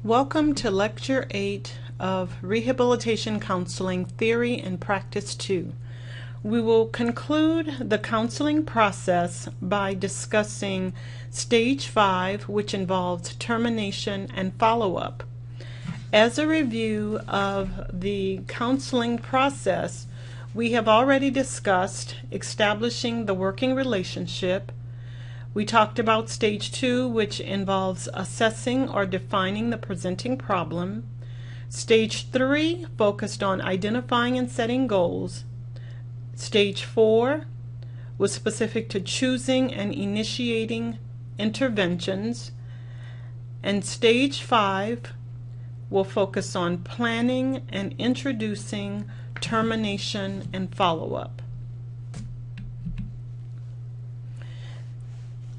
Welcome to Lecture 8 of Rehabilitation Counseling Theory and Practice 2. We will conclude the counseling process by discussing Stage 5, which involves termination and follow-up. As a review of the counseling process, we have already discussed establishing the working relationship. We talked about Stage 2, which involves assessing or defining the presenting problem. Stage 3 focused on identifying and setting goals. Stage 4 was specific to choosing and initiating interventions. And Stage 5 will focus on planning and introducing termination and follow-up.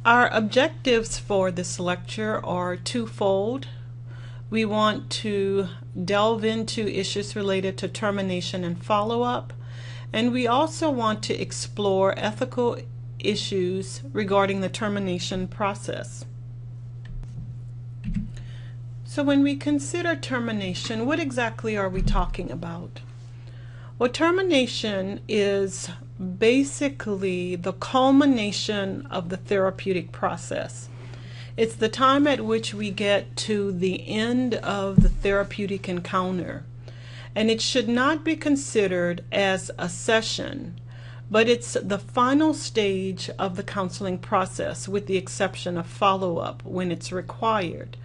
Our objectives for this lecture are twofold. We want to delve into issues related to termination and follow-up, and we also want to explore ethical issues regarding the termination process. So when we consider termination, what exactly are we talking about? Well, termination is basically the culmination of the therapeutic process. It's the time at which we get to the end of the therapeutic encounter. And it should not be considered as a session, but it's the final stage of the counseling process, with the exception of follow-up when it's required.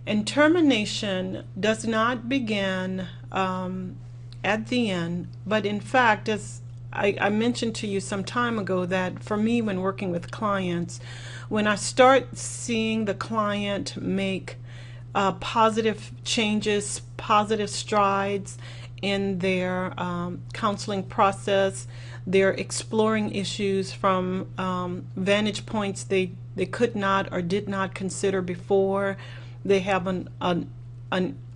And termination does not begin at the end, but in fact, as I mentioned to you some time ago, that for me, when working with clients, when I start seeing the client make positive changes, positive strides in their counseling process, they're exploring issues from vantage points they could not or did not consider before. They have an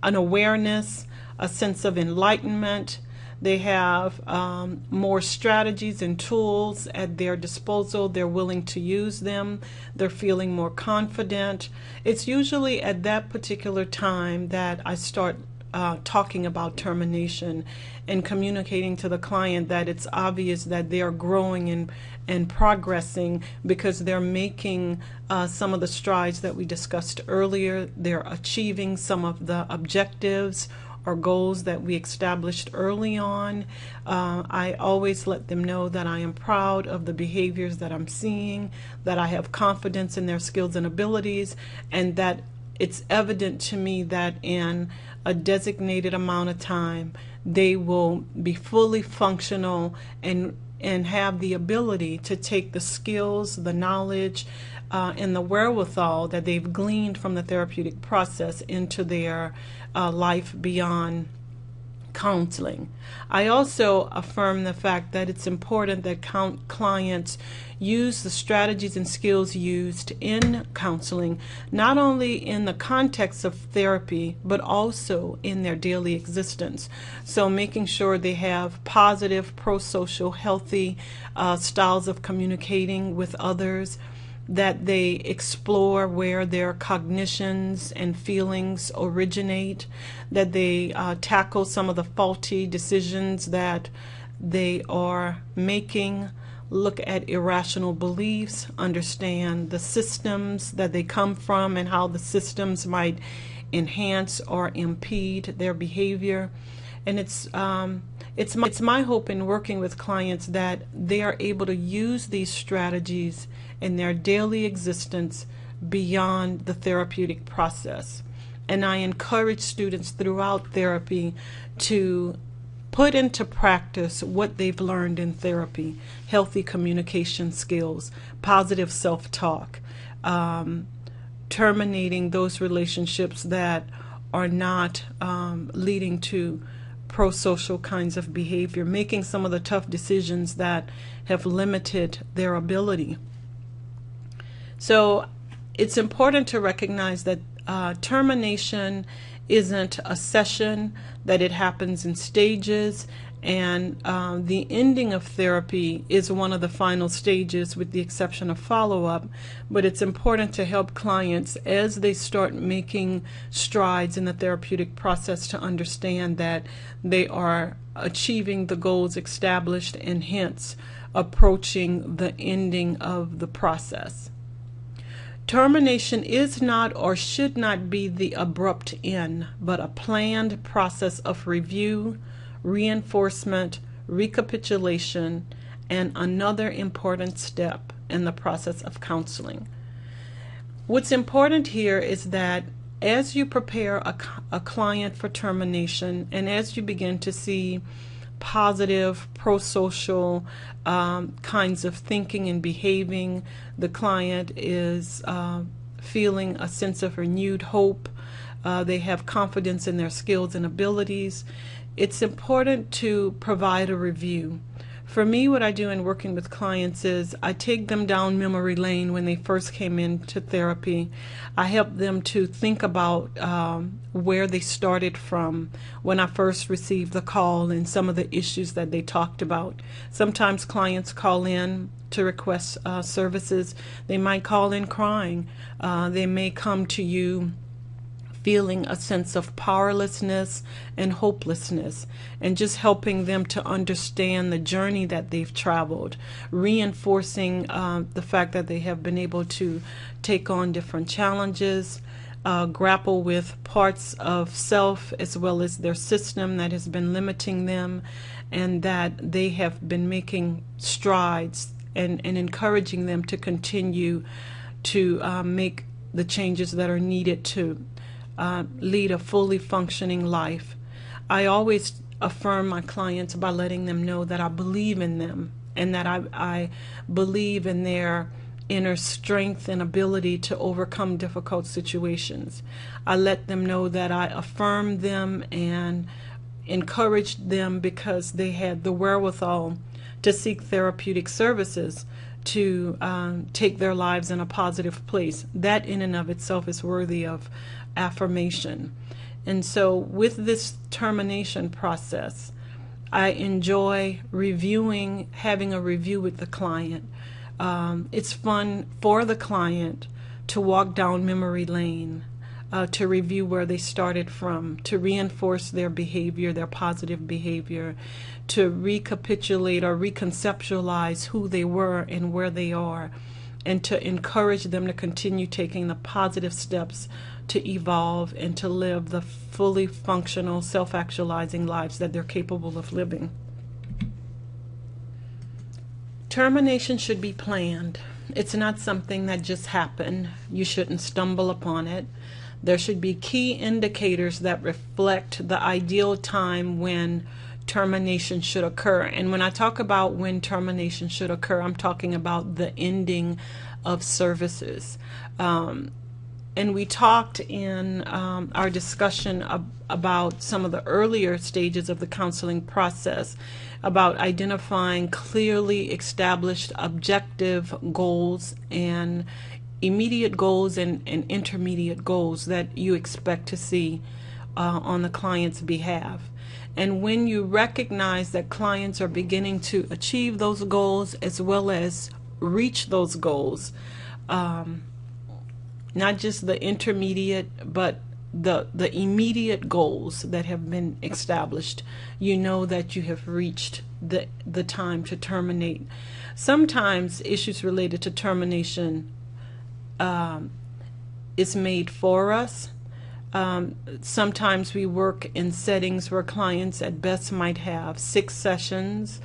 awareness, a sense of enlightenment. They have more strategies and tools at their disposal. They're willing to use them. They're feeling more confident. It's usually at that particular time that I start talking about termination and communicating to the client that it's obvious that they are growing and progressing, because they're making some of the strides that we discussed earlier. They're achieving some of the objectives or goals that we established early on. I always let them know that I am proud of the behaviors that I'm seeing, that I have confidence in their skills and abilities, and that it's evident to me that in a designated amount of time they will be fully functional and have the ability to take the skills, the knowledge, and the wherewithal that they've gleaned from the therapeutic process into their life beyond counseling. I also affirm the fact that it's important that clients use the strategies and skills used in counseling, not only in the context of therapy, but also in their daily existence. So making sure they have positive, pro-social, healthy styles of communicating with others, that they explore where their cognitions and feelings originate, that they tackle some of the faulty decisions that they are making, look at irrational beliefs, understand the systems that they come from and how the systems might enhance or impede their behavior. And it's my hope in working with clients that they are able to use these strategies in their daily existence beyond the therapeutic process. And I encourage students throughout therapy to put into practice what they've learned in therapy: healthy communication skills, positive self-talk, terminating those relationships that are not leading to pro-social kinds of behavior, making some of the tough decisions that have limited their ability. So it's important to recognize that termination isn't a session, that it happens in stages, and the ending of therapy is one of the final stages with the exception of follow-up. But it's important to help clients as they start making strides in the therapeutic process to understand that they are achieving the goals established and hence approaching the ending of the process. Termination is not or should not be the abrupt end, but a planned process of review, reinforcement, recapitulation, and another important step in the process of counseling. What's important here is that as you prepare a client for termination, and as you begin to see positive, pro-social kinds of thinking and behaving, the client is feeling a sense of renewed hope. They have confidence in their skills and abilities. It's important to provide a review. For me, what I do in working with clients is I take them down memory lane when they first came into therapy. I help them to think about where they started from when I first received the call and some of the issues that they talked about. Sometimes clients call in to request services. They might call in crying. They may come to you feeling a sense of powerlessness and hopelessness, and just helping them to understand the journey that they've traveled, reinforcing the fact that they have been able to take on different challenges, grapple with parts of self as well as their system that has been limiting them, and that they have been making strides, and encouraging them to continue to make the changes that are needed to lead a fully functioning life. I always affirm my clients by letting them know that I believe in them, and that I believe in their inner strength and ability to overcome difficult situations. I let them know that I affirm them and encourage them because they had the wherewithal to seek therapeutic services to take their lives in a positive place. That in and of itself is worthy of affirmation. And so with this termination process, I enjoy having a review with the client. It's fun for the client to walk down memory lane, to review where they started from, to reinforce their behavior, their positive behavior, to recapitulate or reconceptualize who they were and where they are, and to encourage them to continue taking the positive steps to evolve and to live the fully functional, self-actualizing lives that they're capable of living. Termination should be planned. It's not something that just happened. You shouldn't stumble upon it. There should be key indicators that reflect the ideal time when termination should occur. And when I talk about when termination should occur, I'm talking about the ending of services. And we talked in our discussion about some of the earlier stages of the counseling process, about identifying clearly established objective goals and immediate goals and intermediate goals that you expect to see on the client's behalf. And when you recognize that clients are beginning to achieve those goals as well as reach those goals, not just the intermediate, but the immediate goals that have been established, you know that you have reached the time to terminate. Sometimes issues related to termination is made for us. Sometimes we work in settings where clients at best might have 6 sessions,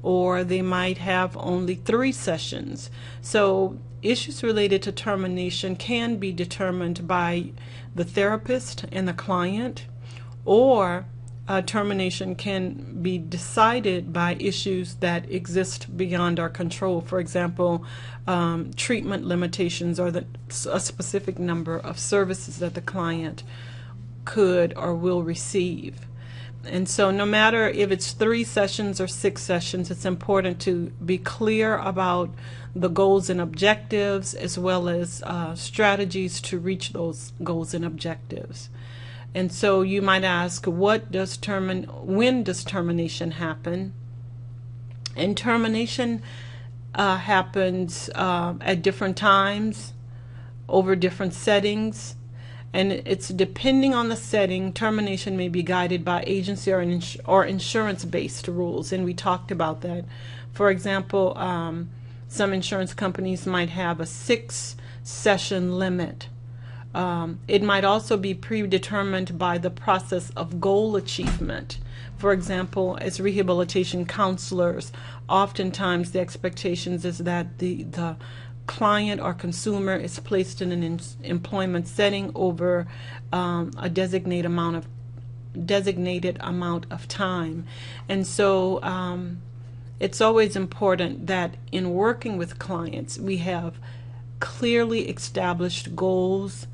or they might have only 3 sessions. So issues related to termination can be determined by the therapist and the client, or termination can be decided by issues that exist beyond our control. For example, treatment limitations, or a specific number of services that the client could or will receive. And so no matter if it's 3 sessions or 6 sessions, it's important to be clear about the goals and objectives, as well as strategies to reach those goals and objectives. And so you might ask, when does termination happen? And termination happens at different times, over different settings, and it's depending on the setting. Termination may be guided by agency or insurance-based rules, and we talked about that. For example, some insurance companies might have a 6-session limit. It might also be predetermined by the process of goal achievement. For example, as rehabilitation counselors, oftentimes the expectations is that the client or consumer is placed in an employment setting over a designated amount of time. And so it's always important that in working with clients, we have clearly established goals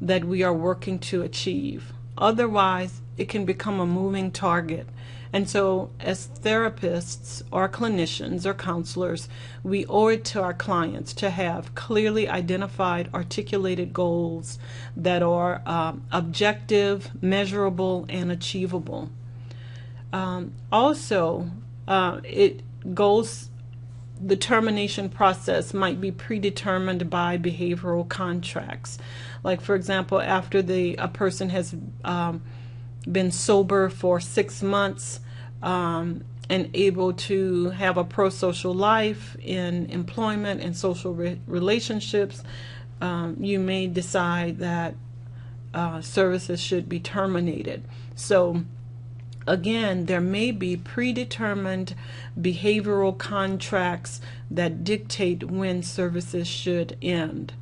that we are working to achieve. Otherwise, it can become a moving target. And so as therapists or clinicians or counselors, we owe it to our clients to have clearly identified, articulated goals that are objective, measurable, and achievable. The termination process might be predetermined by behavioral contracts. Like, for example, after a person has been sober for 6 months and able to have a pro-social life in employment and social relationships, you may decide that services should be terminated. So again, there may be predetermined behavioral contracts that dictate when services should end.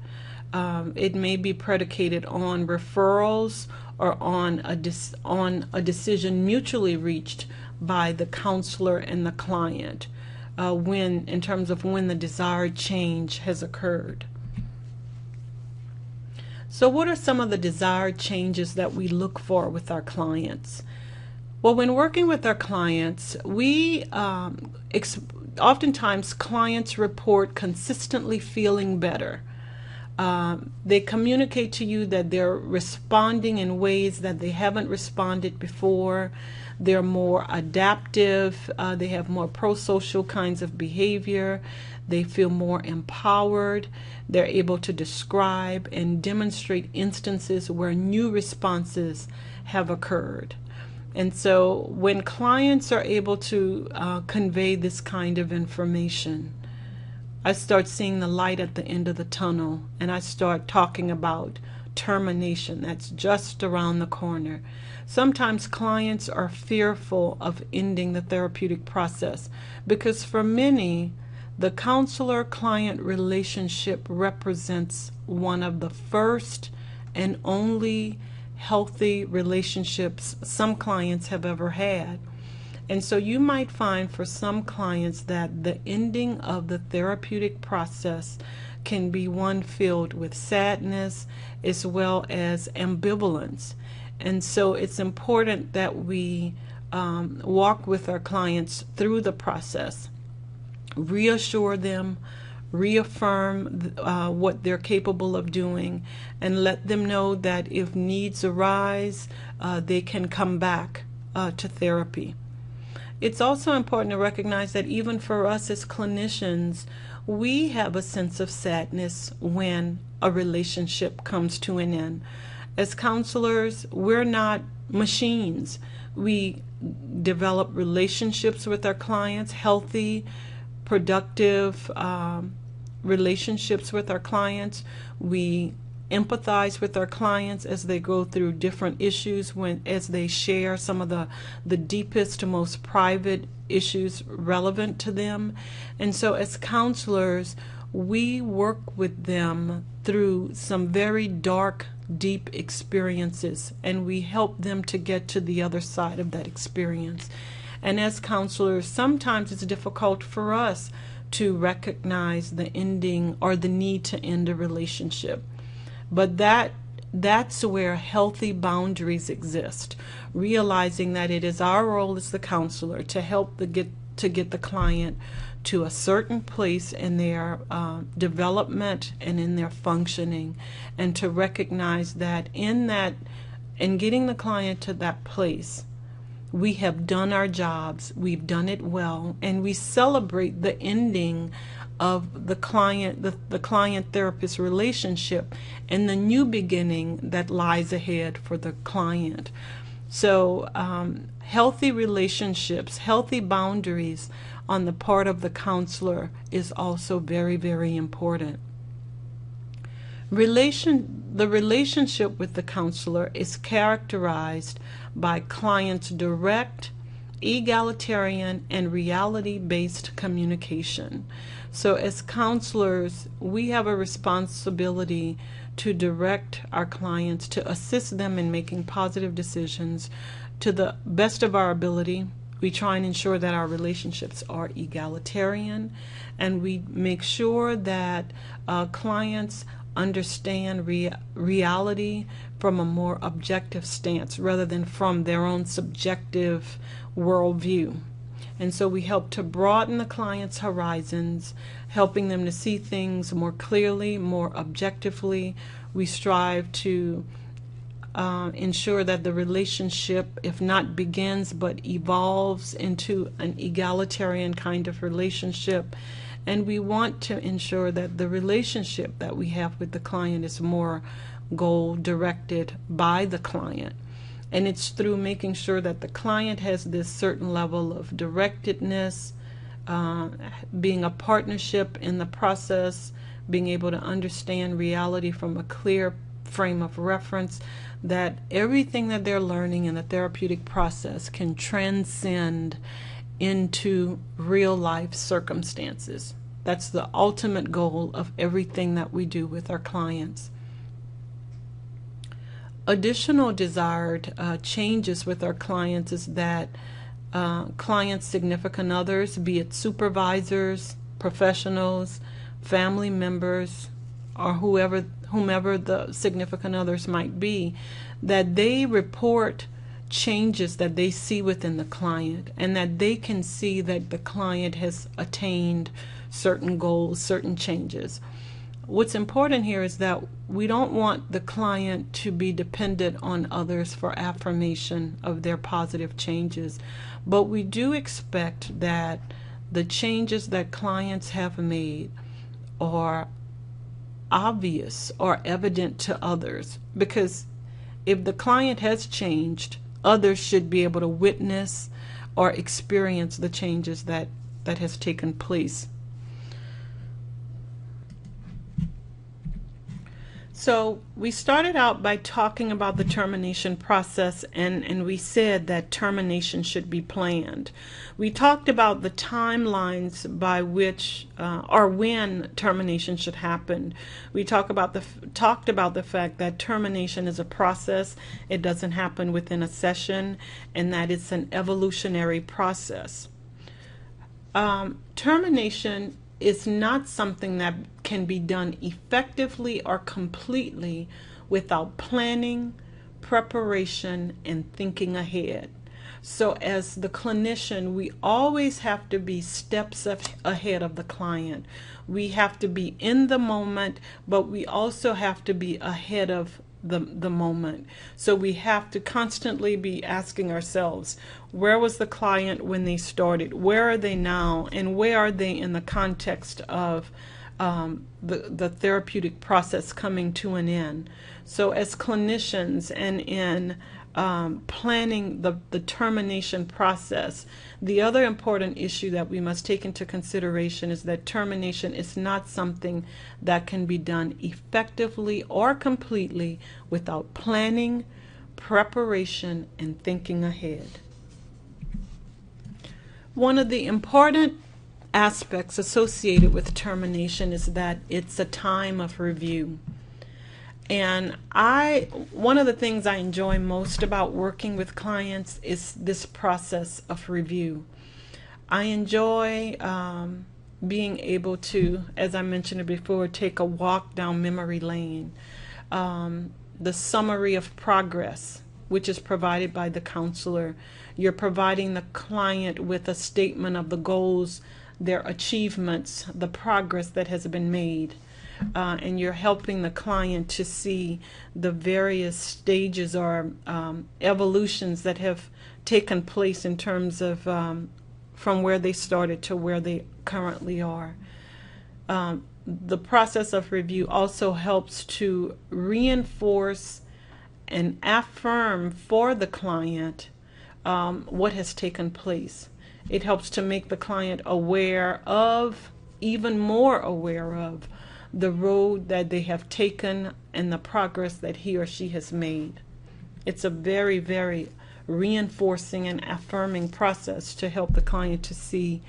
It may be predicated on referrals or on a decision mutually reached by the counselor and the client in terms of when the desired change has occurred. So what are some of the desired changes that we look for with our clients? Well, when working with our clients, oftentimes clients report consistently feeling better. They communicate to you that they're responding in ways that they haven't responded before. They're more adaptive. They have more pro-social kinds of behavior. They feel more empowered. They're able to describe and demonstrate instances where new responses have occurred. And so when clients are able to convey this kind of information, I start seeing the light at the end of the tunnel, and I start talking about termination. That's just around the corner. Sometimes clients are fearful of ending the therapeutic process because for many, the counselor-client relationship represents one of the first and only healthy relationships some clients have ever had. And so you might find for some clients that the ending of the therapeutic process can be one filled with sadness as well as ambivalence. And so it's important that we walk with our clients through the process, reassure them, reaffirm what they're capable of doing, and let them know that if needs arise, they can come back to therapy. It's also important to recognize that even for us as clinicians, we have a sense of sadness when a relationship comes to an end. As counselors, we're not machines. We develop relationships with our clients, healthy, productive relationships with our clients. We empathize with our clients as they go through different issues, as they share some of the deepest, most private issues relevant to them. And so as counselors, we work with them through some very dark, deep experiences, and we help them to get to the other side of that experience. And as counselors, sometimes it's difficult for us to recognize the ending or the need to end a relationship. But that that's where healthy boundaries exist, realizing that it is our role as the counselor to help get the client to a certain place in their development and in their functioning, and to recognize that in getting the client to that place, we have done our jobs, we've done it well, and we celebrate the ending of the client therapist relationship and the new beginning that lies ahead for the client. So healthy relationships, healthy boundaries on the part of the counselor is also very, very important. The relationship with the counselor is characterized by client's direct, egalitarian, and reality-based communication. So as counselors, we have a responsibility to direct our clients, to assist them in making positive decisions to the best of our ability. We try and ensure that our relationships are egalitarian, and we make sure that clients understand reality from a more objective stance rather than from their own subjective worldview. And so we help to broaden the client's horizons, helping them to see things more clearly, more objectively. We strive to ensure that the relationship, if not begins, but evolves into an egalitarian kind of relationship. And we want to ensure that the relationship that we have with the client is more goal-directed by the client. And it's through making sure that the client has this certain level of directedness, being a partnership in the process, being able to understand reality from a clear frame of reference, that everything that they're learning in the therapeutic process can transcend into real life circumstances. That's the ultimate goal of everything that we do with our clients. Additional desired changes with our clients is that clients' significant others, be it supervisors, professionals, family members, or whomever the significant others might be, that they report changes that they see within the client, and that they can see that the client has attained certain goals, certain changes. What's important here is that we don't want the client to be dependent on others for affirmation of their positive changes, but we do expect that the changes that clients have made are obvious or evident to others, because if the client has changed, others should be able to witness or experience the changes that has taken place. So we started out by talking about the termination process, and we said that termination should be planned. We talked about the timelines by which or when termination should happen. We talked about the fact that termination is a process. It doesn't happen within a session, and that it's an evolutionary process. Termination is not something that can be done effectively or completely without planning, preparation, and thinking ahead. So as the clinician, we always have to be steps ahead of the client. We have to be in the moment, but we also have to be ahead of the moment. So we have to constantly be asking ourselves, where was the client when they started? Where are they now? And where are they in the context of the therapeutic process coming to an end? So as clinicians and in planning the termination process, the other important issue that we must take into consideration is that termination is not something that can be done effectively or completely without planning, preparation, and thinking ahead. One of the important aspects associated with termination is that it's a time of review. And one of the things I enjoy most about working with clients is this process of review. I enjoy being able to, as I mentioned before, take a walk down memory lane, the summary of progress, which is provided by the counselor. You're providing the client with a statement of the goals, their achievements, the progress that has been made. And you're helping the client to see the various stages or evolutions that have taken place in terms of from where they started to where they currently are. The process of review also helps to reinforce and affirm for the client what has taken place. It helps to make the client aware of, even more aware of, the road that they have taken and the progress that he or she has made. It's a very, very reinforcing and affirming process to help the client to see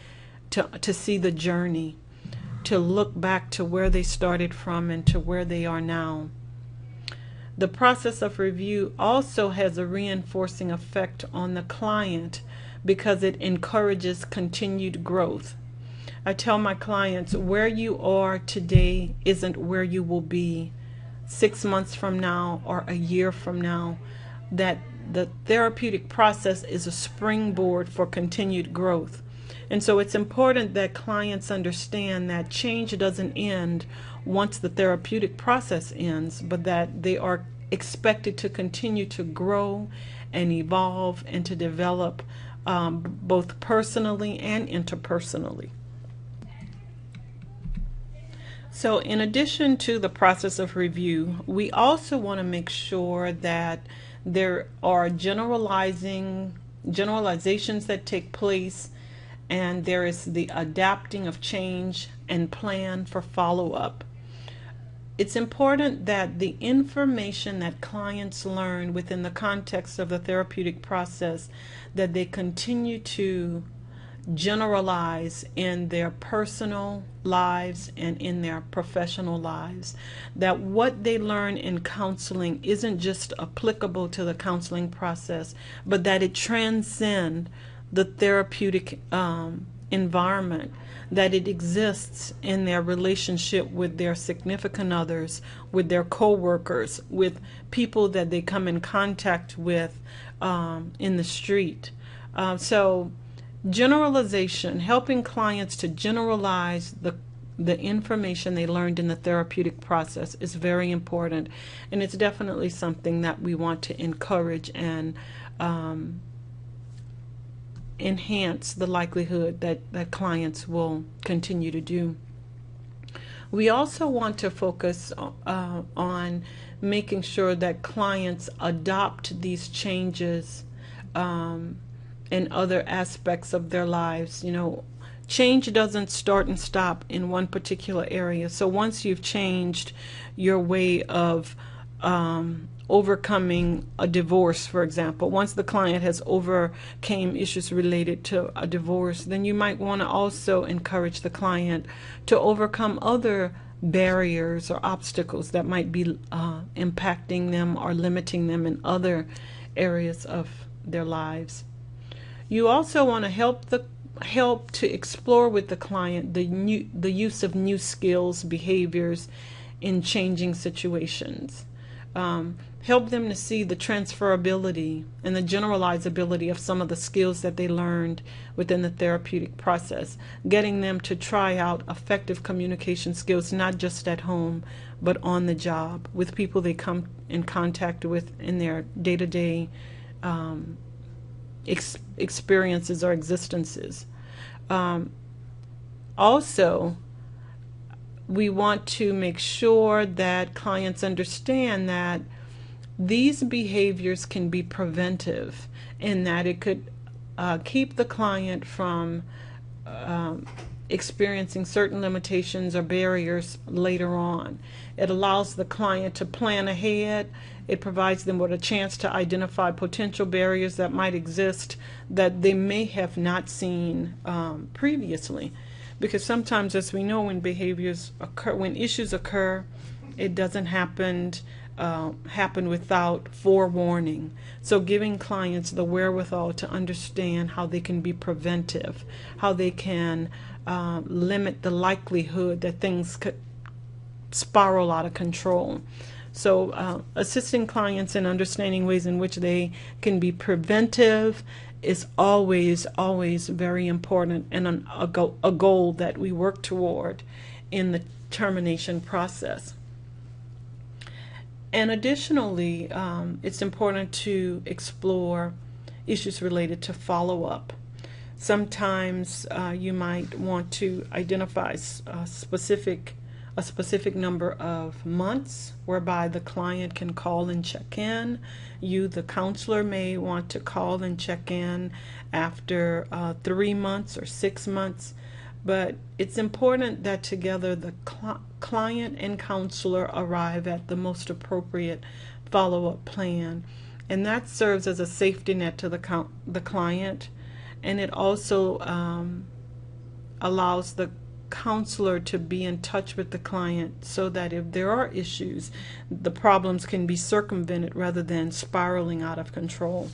the journey, to look back to where they started from and to where they are now. The process of review also has a reinforcing effect on the client because it encourages continued growth. I tell my clients, where you are today isn't where you will be 6 months from now or a year from now. That the therapeutic process is a springboard for continued growth. And so it's important that clients understand that change doesn't end once the therapeutic process ends, but that they are expected to continue to grow and evolve and to develop both personally and interpersonally. So in addition to the process of review, we also want to make sure that there are generalizations that take place, and there is the adapting of change and plan for follow-up. It's important that the information that clients learn within the context of the therapeutic process, that they continue to generalize in their personal lives and in their professional lives. That what they learn in counseling isn't just applicable to the counseling process, but that it transcends the therapeutic environment, that it exists in their relationship with their significant others, with their co-workers, with people that they come in contact with in the street. So generalization, helping clients to generalize the information they learned in the therapeutic process, is very important, and it's definitely something that we want to encourage and enhance the likelihood that clients will continue to do. We also want to focus on making sure that clients adopt these changes in other aspects of their lives. You know, change doesn't start and stop in one particular area. So once you've changed your way of overcoming a divorce, for example, once the client has overcame issues related to a divorce, then you might want to also encourage the client to overcome other barriers or obstacles that might be impacting them or limiting them in other areas of their lives. You also want to help to explore with the client the use of new skills, behaviors in changing situations. Help them to see the transferability and the generalizability of some of the skills that they learned within the therapeutic process, getting them to try out effective communication skills, not just at home, but on the job, with people they come in contact with in their day-to-day experiences or existences. Also, we want to make sure that clients understand that these behaviors can be preventive, and that it could keep the client from experiencing certain limitations or barriers later on. It allows the client to plan ahead. It provides them with a chance to identify potential barriers that might exist that they may have not seen previously. Because sometimes, as we know, when behaviors occur, when issues occur, it doesn't happen without forewarning. So giving clients the wherewithal to understand how they can be preventive, how they can limit the likelihood that things could spiral out of control. So assisting clients in understanding ways in which they can be preventive is always, always very important, and a goal that we work toward in the termination process. And additionally, it's important to explore issues related to follow-up. Sometimes you might want to identify a specific number of months whereby the client can call and check in. You, the counselor, may want to call and check in after 3 months or 6 months. But it's important that together the client and counselor arrive at the most appropriate follow-up plan. And that serves as a safety net to the client. And it also allows the counselor to be in touch with the client so that if there are issues, the problems can be circumvented rather than spiraling out of control.